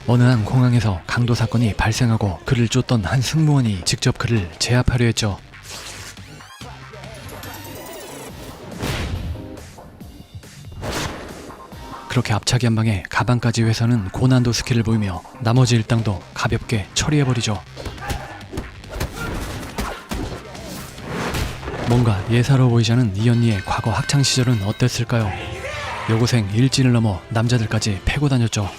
어느 한 공항에서 강도 사건이 발생하고 그를 쫓던 한 승무원이 직접 그를 제압하려 했죠. 그렇게 앞차기 한 방에 가방까지 회수하는 고난도 스킬을 보이며 나머지 일당도 가볍게 처리해버리죠. 뭔가 예사로워 보이지 않은 이 언니의 과거 학창시절은 어땠을까요? 여고생 일진을 넘어 남자들까지 패고 다녔죠.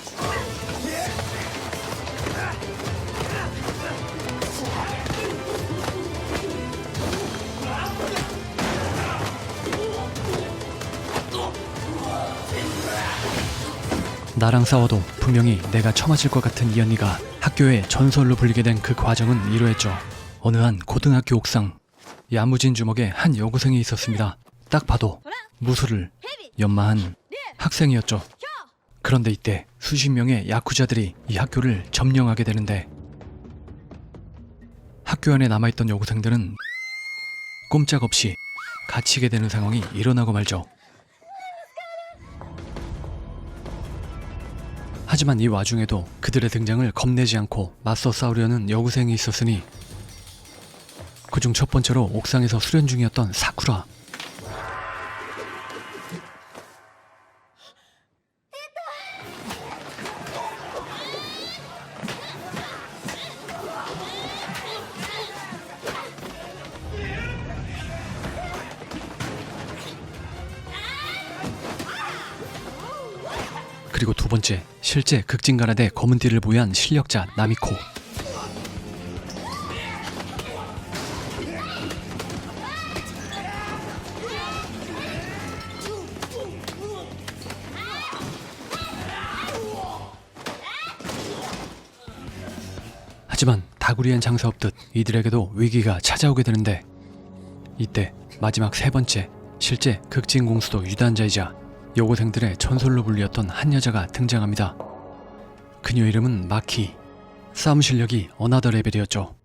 나랑 싸워도 분명히 내가 처맞을 것 같은 이 언니가 학교에 전설로 불리게 된 그 과정은 이러했죠. 어느 한 고등학교 옥상, 야무진 주먹에 한 여고생이 있었습니다. 딱 봐도 무술을 연마한 학생이었죠. 그런데 이때 수십 명의 야쿠자들이 이 학교를 점령하게 되는데 학교 안에 남아있던 여고생들은 꼼짝없이 갇히게 되는 상황이 일어나고 말죠. 하지만 이 와중에도 그들의 등장을 겁내지 않고 맞서 싸우려는 여고생이 있었으니 그중 첫 번째로 옥상에서 수련 중이었던 사쿠라. 그리고 두 번째, 실제 극진가라데 검은 띠를 보유한 실력자 나미코. 하지만 다구리엔 장사 없듯 이들에게도 위기가 찾아오게 되는데 이때 마지막 세 번째, 실제 극진공수도 유단자이자 여고생들의 전설로 불리었던 한 여자가 등장합니다. 그녀 이름은 마키. 싸움 실력이 어나더 레벨이었죠.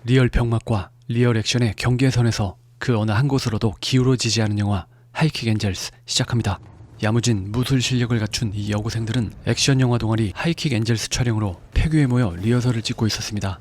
리얼 병맛과 리얼 액션의 경계선에서 그 어느 한 곳으로도 기울어지지 않은 영화 하이킥 엔젤스 시작합니다. 야무진 무술 실력을 갖춘 이 여고생들은 액션 영화 동아리 하이킥 엔젤스 촬영으로 폐교에 모여 리허설을 찍고 있었습니다.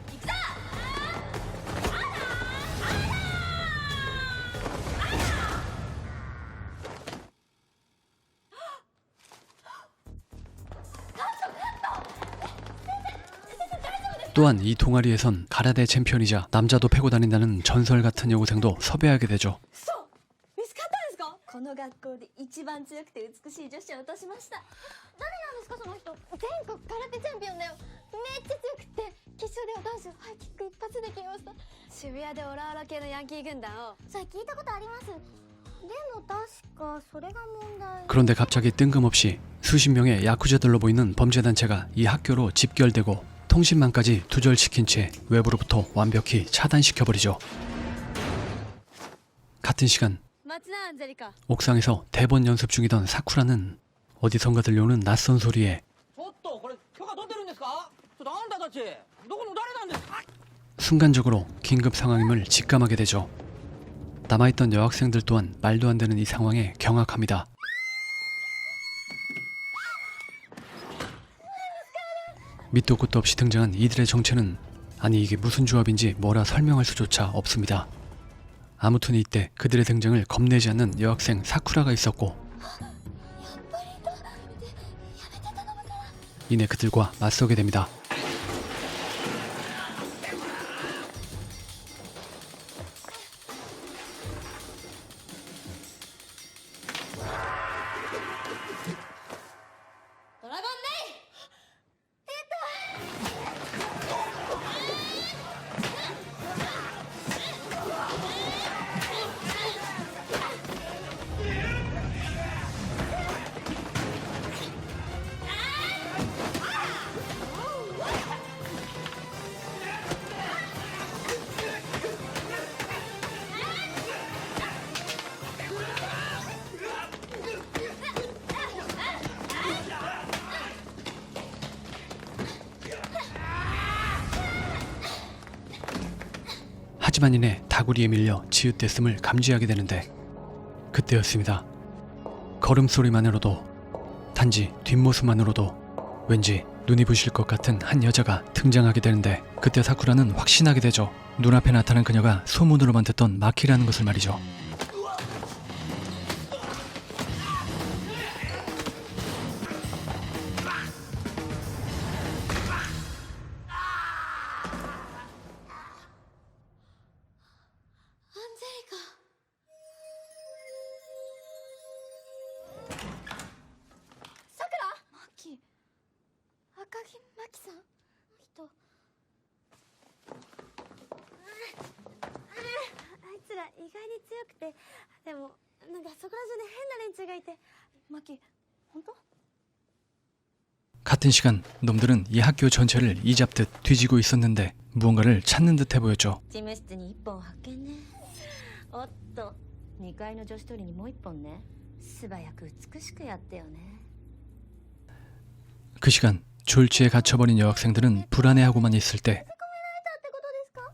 또한 이 동아리에선 가라데 챔피언이자 남자도 패고 다닌다는 전설 같은 여고생도 섭외하게 되죠. この学校で一番強くて美しい女子を落としました。誰なんですかその人。全国空手チャンピオンだよ。めっちゃ強くって決勝では男子ハイキック一発で決めました。渋谷でオラオラ系のヤンキー軍団を。それ聞いたことあります。でも確かそれが問題。 그런데 갑자기 뜬금없이 수십 명의 야쿠자들로 보이는 범죄단체가 이 학교로 집결되고 통신망까지 두절시킨 채 외부로부터 완벽히 차단시켜버리죠. 같은 시간 옥상에서 대본 연습 중이던 사쿠라는 어디선가 들려오는 낯선 소리에 순간적으로 긴급 상황임을 직감하게 되죠. 남아있던 여학생들 또한 말도 안 되는 이 상황에 경악합니다. 밑도 끝도 없이 등장한 이들의 정체는 아니 이게 무슨 조합인지 뭐라 설명할 수조차 없습니다. 아무튼 이때 그들의 등장을 겁내지 않는 여학생 사쿠라가 있었고 이내 그들과 맞서게 됩니다. 하지만 이내 다구리에 밀려 지읒댔음을 감지하게 되는데 그때였습니다. 걸음소리만으로도 단지 뒷모습만으로도 왠지 눈이 부실 것 같은 한 여자가 등장하게 되는데 그때 사쿠라는 확신하게 되죠. 눈앞에 나타난 그녀가 소문으로만 듣던 마키라는 것을 말이죠.赤木真希さん人あいつら意外に強くてでもなんかそこら中で変な連中がいて真希本当 같은 시간 놈들은 이 학교 전체를 이잡듯 뒤지고 있었는데 무언가를 찾는 듯해 보였죠. 事務室に1本発見ねおっと2階の女子トイレにもう1本ね素早く美しくやってよね 그 시간 졸지에 갇혀버린 여학생들은 불안해하고만 있을 때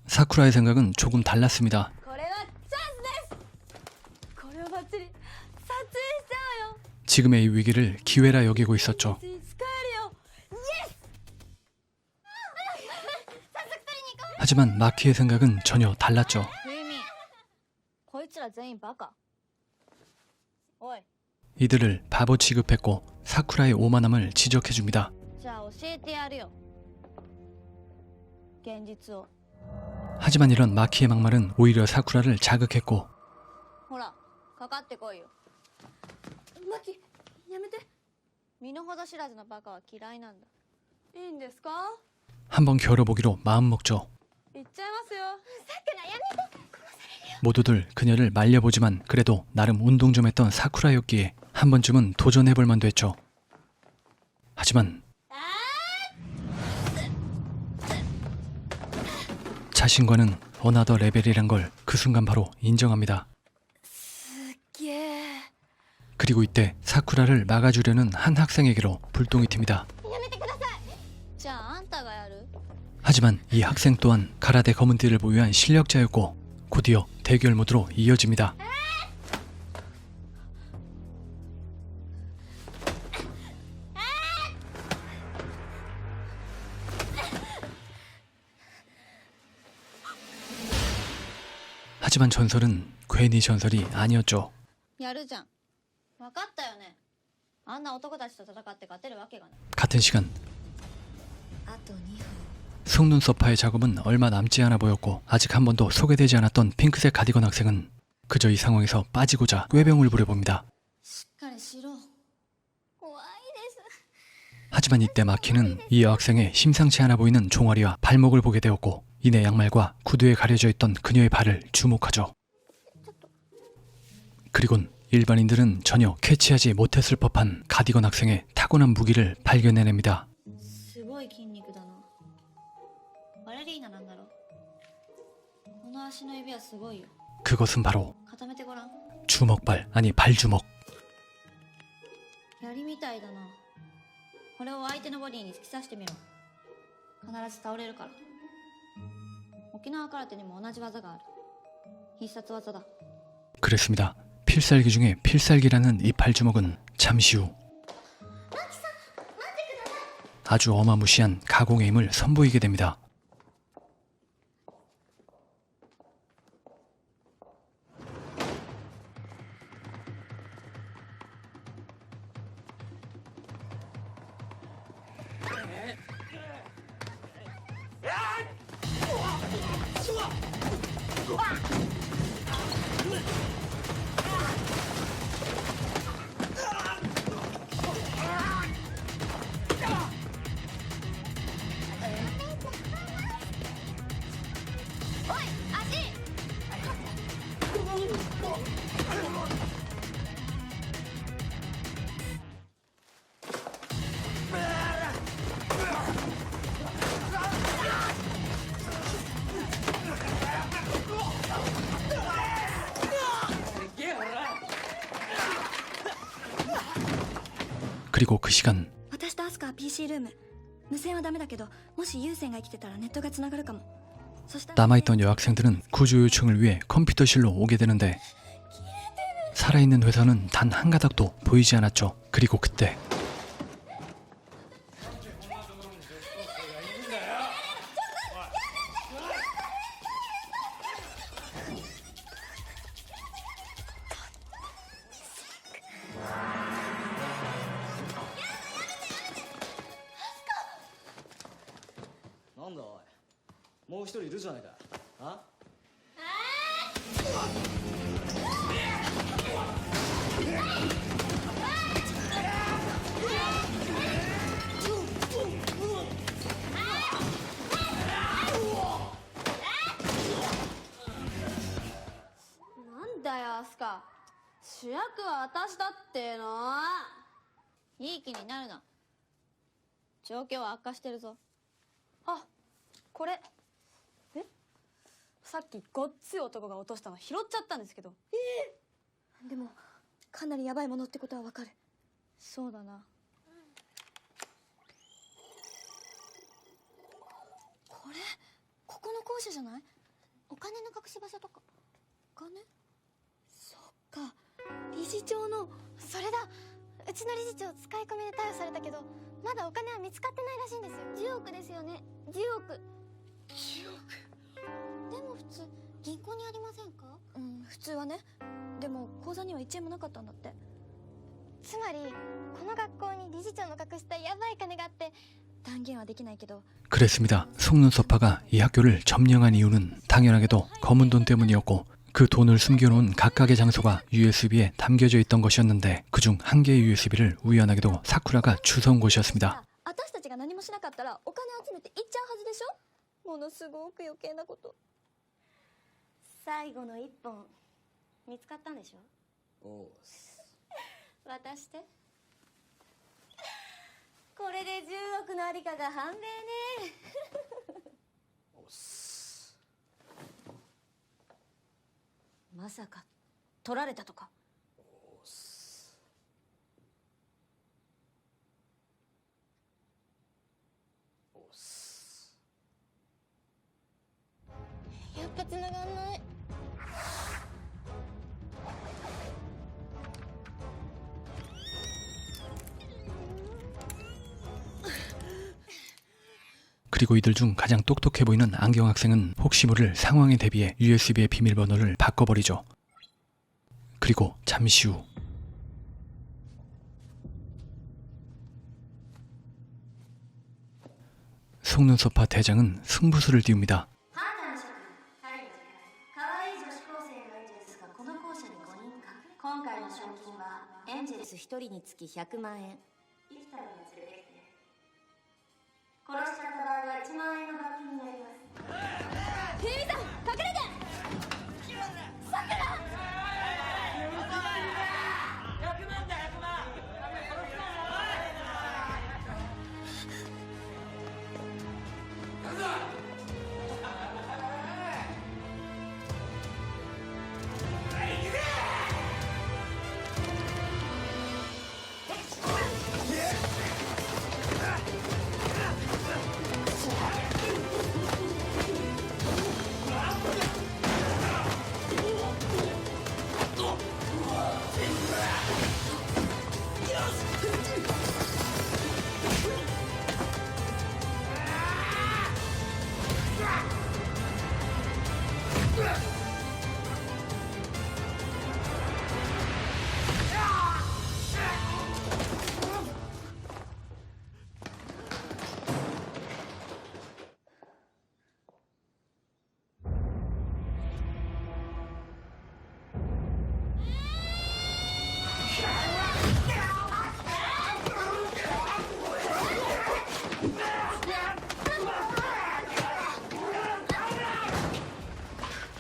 사쿠라의 생각은 조금 달랐습니다. これはチャンスですこれをバッチリ撮影しちゃうよ 지금의 이 위기를 기회라 여기고 있었죠. 使えるよイエス早速取りに行こう 하지만 마키의 생각은 전혀 달랐죠. 冬美こいつら全員バカおい 이들을 바보 취급했고 사쿠라의 오만함을 지적해줍니다. じゃあ教えてやるよ現実を 하지만 이런 마키의 막말은 오히려 사쿠라를 자극했고 ほらかかってこいよマキやめて身の程知らずのバカは嫌いなんだいいんですか 한번 겨뤄보기로 마음먹죠. 言っちゃいますよさくらやめて 모두들 그녀를 말려보지만 그래도 나름 운동 좀 했던 사쿠라였기에 한 번쯤은 도전해볼 만도 했죠. 하지만 자신과는 어나더 레벨이란 걸 그 순간 바로 인정합니다. すっげえ 그리고 이때 사쿠라를 막아주려는 한 학생에게로 불똥이 튑니다. やめてくださいじゃああんたがやる 하지만 이 학생 또한 가라데 검은띠를 보유한 실력자였고 곧이어 대결 모드로 이어집니다. 하지만 전설은 괜히 전설이 아니었죠. やるじゃん分かったよねあんな男たちと戦って勝てるわけがない 같은 시간 あと2分 속눈썹파의 작업은 얼마 남지 않아 보였고 아직 한 번도 소개되지 않았던 핑크색 가디건 학생은 그저 이 상황에서 빠지고자 꾀병을 부려봅니다. しっかりしろ怖いです 하지만 이때 마키는 이 여학생의 심상치 않아 보이는 종아리와 발목을 보게 되었고 이내 양말과 구두에 가려져 있던 그녀의 발을 주목하죠. 그리곤 일반인들은 전혀 캐치하지 못했을 법한 가디건 학생의 타고난 무기를 발견해냅니다. すごい筋肉だなバレリーナなんだろこの足の指はすごいよ 그것은 바로 固めてごらん 주먹발, 아니 발주먹. 槍みたいだなこれを相手のボディに突き刺してみろ必ず倒れるから沖縄空手にも同じ技がある必殺技だ 그랬습니다. 필살기 중에 필살기라는 이 발주먹은 잠시 후 아주 어마무시한 가공의 힘을 선보이게 됩니다. 그리고 그 시간 私とアスカは PC ルーム無線はダメだけどもし有線が生きてたらネットがつながるかも 남아있던 여학생들은 구조 요청을 위해 컴퓨터실로 오게 되는데 살아있는 회사는 단 한 가닥도 보이지 않았죠. 그리고 그때なんだおい、もう一人いるじゃないか。あ？なんだよアスカ、主役は私だっての。いい気になるな。状況は悪化してるぞ。あ、これさっきごっつい男が落としたの拾っちゃったんですけど。でもかなりヤバいものってことはわかる。そうだな。これここの校舎じゃない？お金の隠し場所とか。お金？そっか、理事長の。それだ、うちの理事長使い込みで逮捕されたけどまだお金は見つかってないらしいんですよ。10億ですよね。10億。10億でも普通銀行にありませんか？うん、普通はね。でも口座には1円もなかったんだって。つまりこの学校に理事長の隠したヤバい金があって、断言はできないけど。 그랬습니다. 속눈썹파가 이 학교를 점령한 이유는 당연하게도 검은 돈 때문이었고 그 돈을 숨겨놓은 각각의 장소가 USB에 담겨져 있던 것이었는데 그중 한 개의 USB를 우연하게도 사쿠라가 주워온 곳이었습니다. 私たちが何もしなかったらお金集めて行っちゃうはずでしょ。ものすごく余計なこと。最後の一本見つかったんでしょ。おう。渡して。これで10億のありかが判明ね。おっす。まさか取られたとか。おっす。おっす。やっぱ繋がんない。 그리고 이들 중 가장 똑똑해 보이는 안경 학생은 혹시 모를 상황에 대비해 USB의 비밀번호를 바꿔버리죠. 그리고 잠시 후 속눈썹파 대장은 승부수를 띄웁니다. ハーターの職彼の時間、可愛い女子高生のエンジェルスがこの校舎に5人か。今回の賞金はエンジェルス1人につき100万円。生きたら連れてきて。殺しちゃった場合は1万円の罰金になります。ひみさん、隠れて。さくら。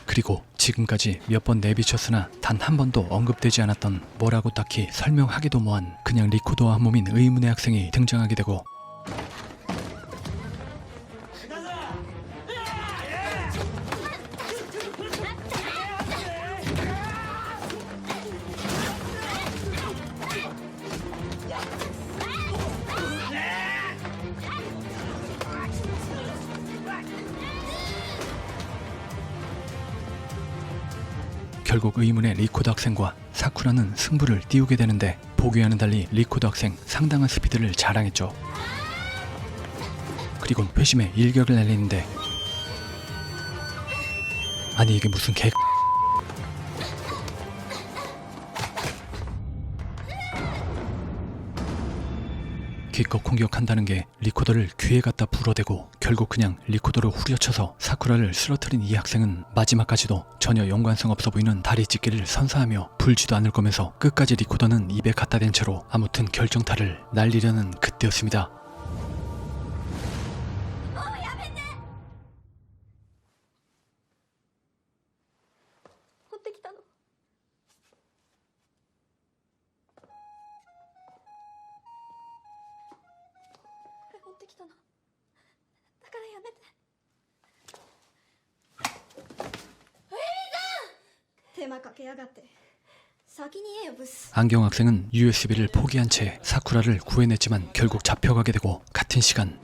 그리고 지금까지 몇 번 내비쳤으나 단 한 번도 언급되지 않았던 뭐라고 딱히 설명하기도 뭐한 그냥 리코더와 한 몸인 의문의 학생이 등장하게 되고 결국 의문의 리코더 학생과 사쿠라는 승부를 띄우게 되는데 보기와는 달리 리코더 학생 상당한 스피드를 자랑했죠. 그리곤 회심에 일격을 날리는데 아니 이게 무슨 개 기껏 공격한다는 게 리코더를 귀에 갖다 불어대고 결국 그냥 리코더로 후려쳐서 사쿠라를 쓰러뜨린 이 학생은 마지막까지도 전혀 연관성 없어 보이는 다리 찢기를 선사하며 불지도 않을 거면서 끝까지 리코더는 입에 갖다 댄 채로 아무튼 결정타를 날리려는 그때였습니다. 持ってきたの。これ持ってきたの。だからやめて。おやみさん、手間かけやがって。先に言えよブス。 안경 학생은 USB를 포기한 채 사쿠라를 구해냈지만 결국 잡혀가게 되고 같은 시간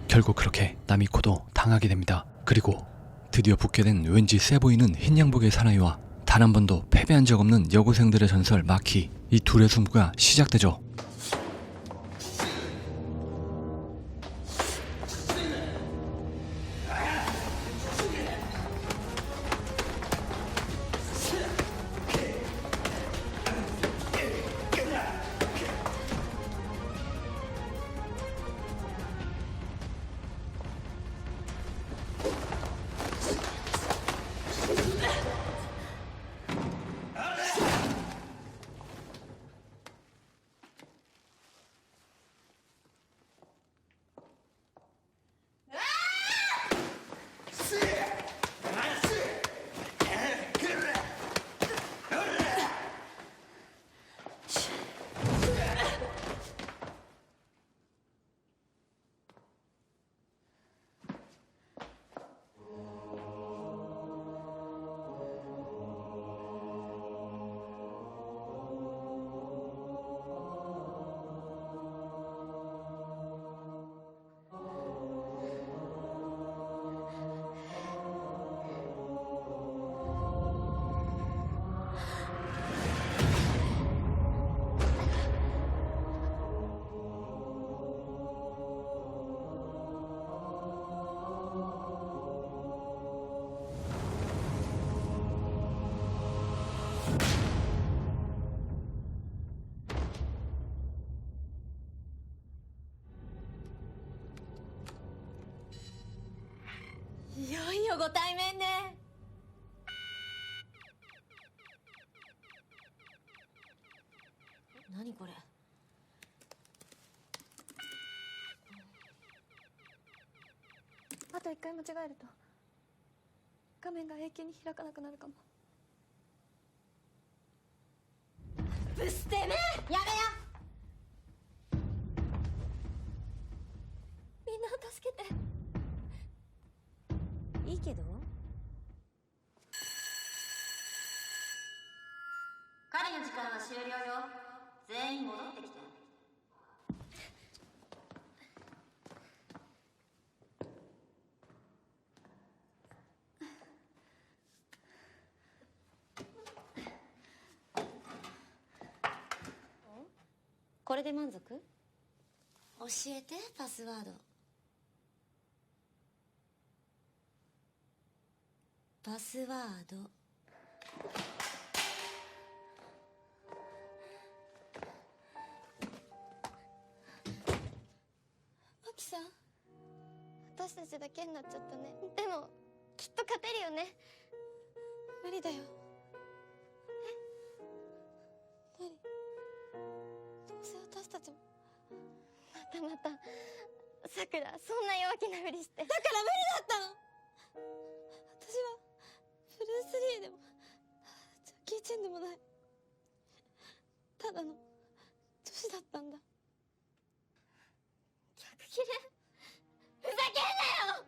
결국 그렇게 나미코도 당하게 됩니다. 그리고 드디어 붙게 된 왠지 세 보이는 흰 양복의 사나이와 단 한 번도 패배한 적 없는 여고생들의 전설 마키, 이 둘의 승부가 시작되죠.いよいよご対面ね。何これ。あと一回間違えると画面が永久に開かなくなるかも。ブスてめえ、やめや。みんなを助けて。いいけど。狩りの時間は終了よ。全員戻ってきて。これで満足？教えてパスワード。パスワード。マキさん、私たちだけになっちゃったね。でもきっと勝てるよね。無理だよ。何？どうせ私たちもまたさくらそんな弱気なふりしてだから無理だったの。私はブルース・リーでもジャッキー・チェンでもないただの女子だったんだ。逆切れふざけんなよ。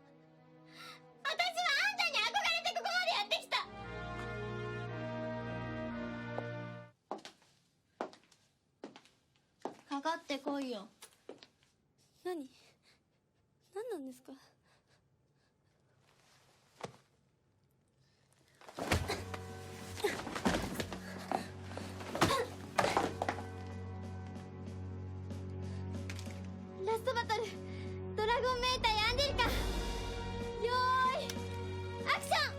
私はあんたに憧れてここまでやってきた。かかってこいよ。何なんですか。ラストバトルドラゴンメーターヤンデルカよーいアクション。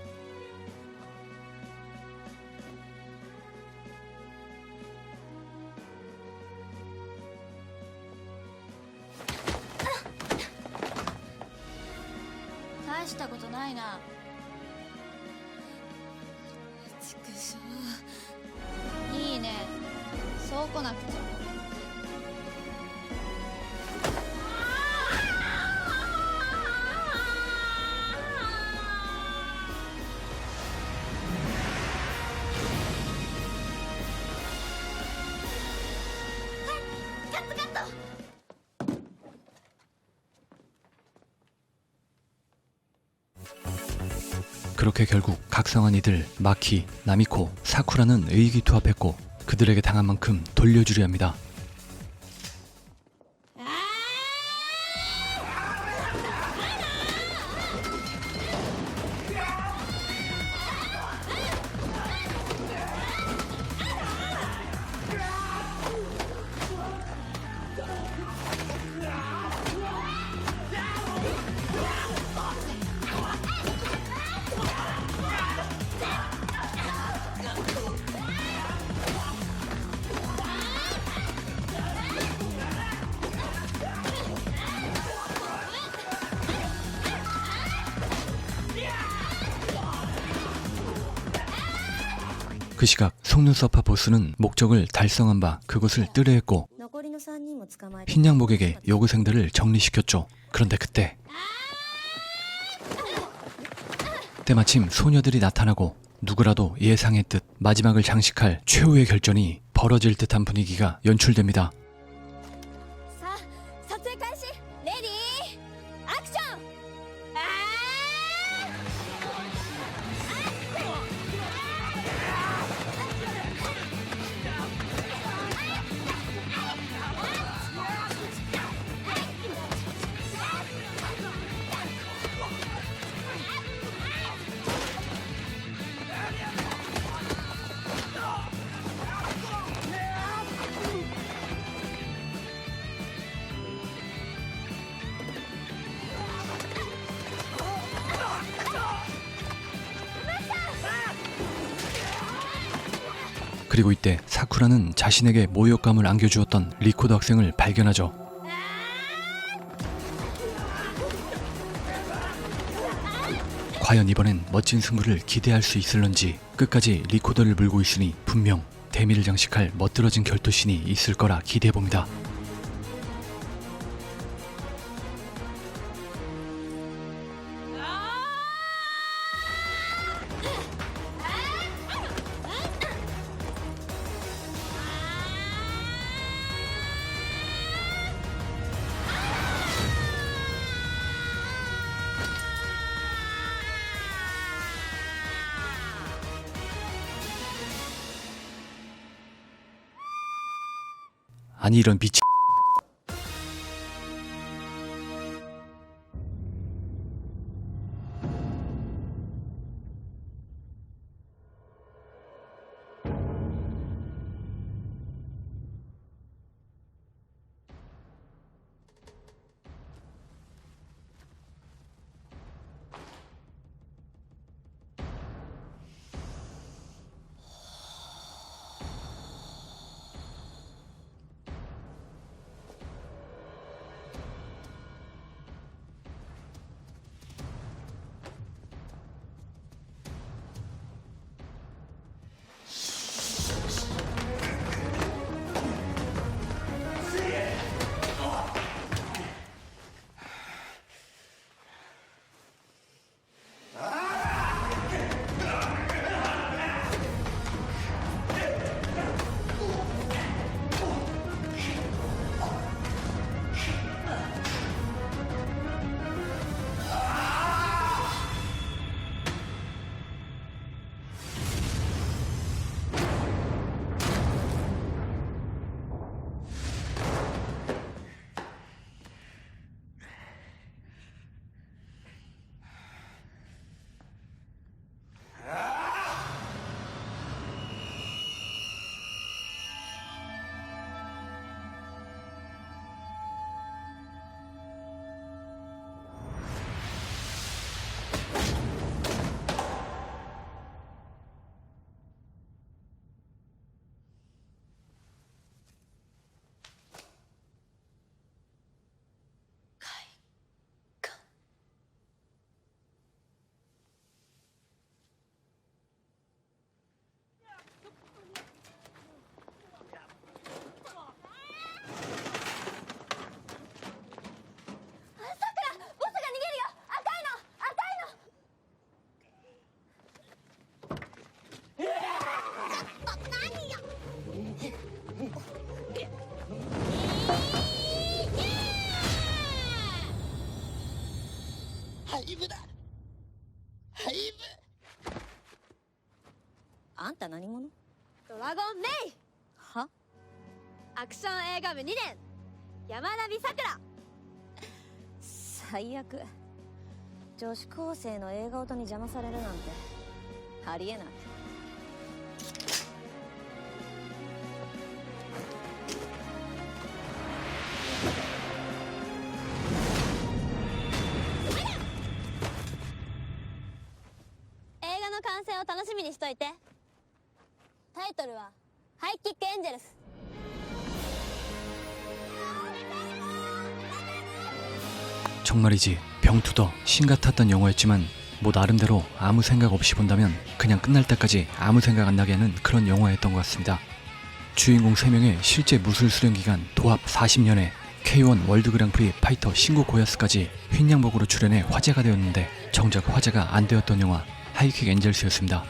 大したことないな。ちくしょう。いいね、そう来なくちゃ。カットカット。 그렇게 결국 각성한 이들 마키, 나미코, 사쿠라는 의기투합했고 그들에게 당한 만큼 돌려주려 합니다. 그 시각 속눈썹파 보스는 목적을 달성한 바 그곳을 뜨려했고 残りの3人も捕まえ 흰 양복에게 요구생들을 정리시켰죠. 그런데 그때 때마침 소녀들이 나타나고 누구라도 예상했듯 마지막을 장식할 최후의 결전이 벌어질 듯한 분위기가 연출됩니다. さあ撮影開始レディーアクション。그리고 이때 사쿠라는 자신에게 모욕감을 안겨주었던 리코더 학생을 발견하죠. 과연 이번엔 멋진 승부를 기대할 수 있을런지 끝까지 리코더를 물고 있으니 분명 대미를 장식할 멋들어진 결투신이 있을 거라 기대해봅니다. 아니 이런 미친 廃部だ廃部あんた何者？ドラゴンメイは？アクション映画部2年山並さくら。最悪。女子高生の映画音に邪魔されるなんてありえない。映画の完成を楽しみにしといて。タイトルは「ハイキックエンジェルス」。 정말이지 병투더 신 같았던 영화였지만 뭐 나름대로 아무 생각 없이 본다면 그냥 끝날 때까지 아무 생각 안 나게 하는 그런 영화였던 것 같습니다. 주인공 3명의 실제 무술 수련 기간 도합 40년에 K1 월드 그랑프리 파이터 신고 고야스까지 흰 양복으로 출연해 화제가 되었는데 정작 화제가 안 되었던 영화 하이킥 엔젤스였습니다.